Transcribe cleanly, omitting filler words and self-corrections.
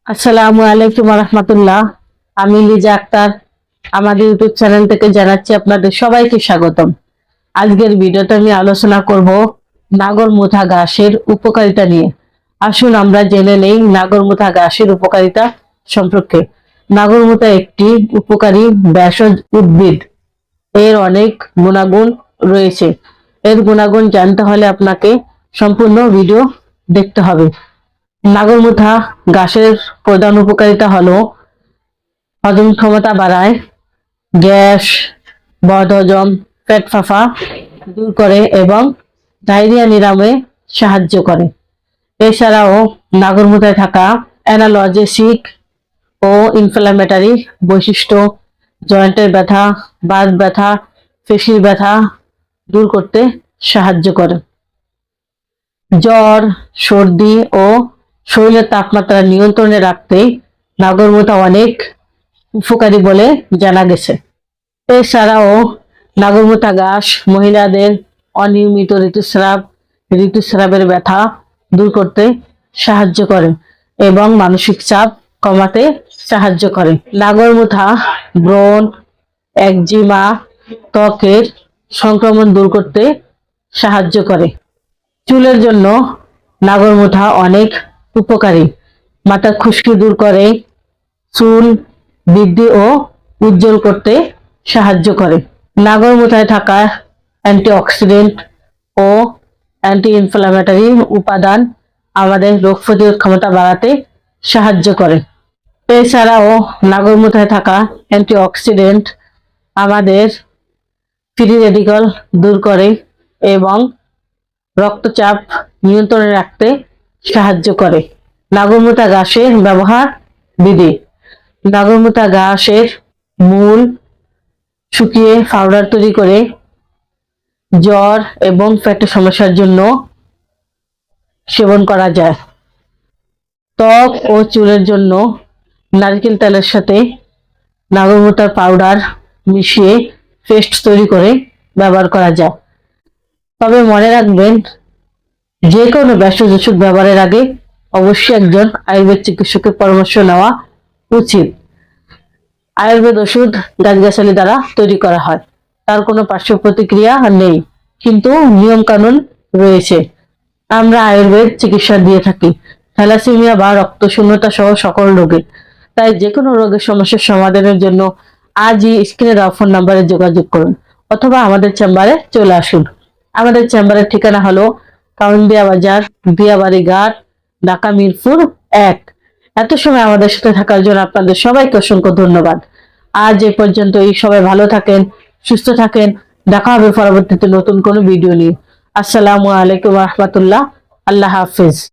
আসসালামু আলাইকুম রহমতুল্লাহ। আমি লিজা আক্তার আমাদের ইউটিউব চ্যানেল থেকে জানাচ্ছি আপনাদের সবাইকে স্বাগতম। আজকের ভিডিওতে আমি আলোচনা করব নাগরমুথা ঘাসের উপকারিতা নিয়ে। আসুন আমরা জেনে নেই নাগরমুথা ঘাসের উপকারিতা সম্পর্কে। নাগরমুথা একটি উপকারী ভেষজ উদ্ভিদ। এর অনেক গুণাগুণ রয়েছে। এর গুণাগুণ জানতে হলে আপনাকে সম্পূর্ণ ভিডিও দেখতে হবে। নাগরমুথা ঘাসের প্রধান উপকারিতা হলো হজম ক্ষমতা বাড়ায়, গ্যাস, বদহজম, পেট ফাঁপা দূর করে এবং ডায়রিয়া নিরাময়ে সাহায্য করে। এছাড়াও নাগরমুথায় থাকা অ্যানালজেসিক ও ইনফ্ল্যামেটরি বৈশিষ্ট্য জয়েন্টের ব্যথা, বাত ব্যথা, পেশির ব্যথা দূর করতে সাহায্য করে। জ্বর, সর্দি ও শরীরের তাপমাত্রা নিয়ন্ত্রণে রাখতে নাগরমুথা অনেক উপকারী বলে জানা গেছে। এছাড়াও নাগরমুথা ঘাস মহিলাদের অনিয়মিত ঋতুস্রাবের ব্যথা দূর করতে সাহায্য করে এবং মানসিক চাপ কমাতে সাহায্য করে। নাগরমুথা ব্রণ, একজিমা, ত্বকের সংক্রমণ দূর করতে সাহায্য করে। চুলের জন্য নাগরমুথা অনেক উপকারী। মাথার খুশকি দূর করে, চুল বৃদ্ধি ও উজ্জ্বল করতে সাহায্য করে। নাগরমুথায় থাকা অ্যান্টিঅক্সিডেন্ট ও অ্যান্টি ইনফ্ল্যামেটরি উপাদান আমাদের রোগ প্রতিরোধ ক্ষমতা বাড়াতে সাহায্য করে। এছাড়াও নাগরমুথায় থাকা অ্যান্টিঅক্সিডেন্ট আমাদের ফ্রি রেডিক্যাল দূর করে এবং রক্তচাপ নিয়ন্ত্রণে রাখতে সাহায্য করে। নাগরমুথা ঘাসের ব্যবহার বিধি। নাগরমুথা ঘাসের মূল শুকিয়ে পাউডার তৈরি করে জ্বর এবং পেটের সমস্যার জন্য সেবন করা যায়। ত্বক ও চুলের জন্য নারকেল তেলের সাথে নাগরমুথার পাউডার মিশিয়ে পেস্ট তৈরি করে ব্যবহার করা যায়। তবে মনে রাখবেন, যে কোনো ভেষজ ওষুধ ব্যবহারের আগে অবশ্যই একজন আয়ুর্বেদ চিকিৎসকের পরামর্শ নেওয়া উচিত। আয়ুর্বেদ ওষুধ গাছগাছালি দ্বারা তৈরি করা হয়, তার কোনো পার্শ্ব প্রতিক্রিয়া নেই, কিন্তু নিয়ম কানুন রয়েছে। আমরা আয়ুর্বেদ চিকিৎসা দিয়ে থাকি থ্যালাসেমিয়া বা রক্তশূন্যতা সহ সকল রোগে। তাই যে কোনো রোগের সমস্যার সমাধানের জন্য আজই স্ক্রিনে দেওয়া ফোন নাম্বারে যোগাযোগ করুন অথবা আমাদের চেম্বারে চলে আসুন। আমাদের চেম্বারের ঠিকানা হলো কাউন্দিয়া বাজার, দিয়াবাড়ি ঘাট, ঢাকা মিরপুর 1। এত সময় আমাদের সাথে থাকার জন্য আপনাদের সবাইকে অসংখ্য ধন্যবাদ। আজ এ পর্যন্তই। সবাই ভালো থাকেন, সুস্থ থাকেন। দেখা হবে পরবর্তীতে নতুন কোনো ভিডিও নিয়ে। আসসালামু আলাইকুম রহমতুল্লাহ। আল্লাহ হাফিজ।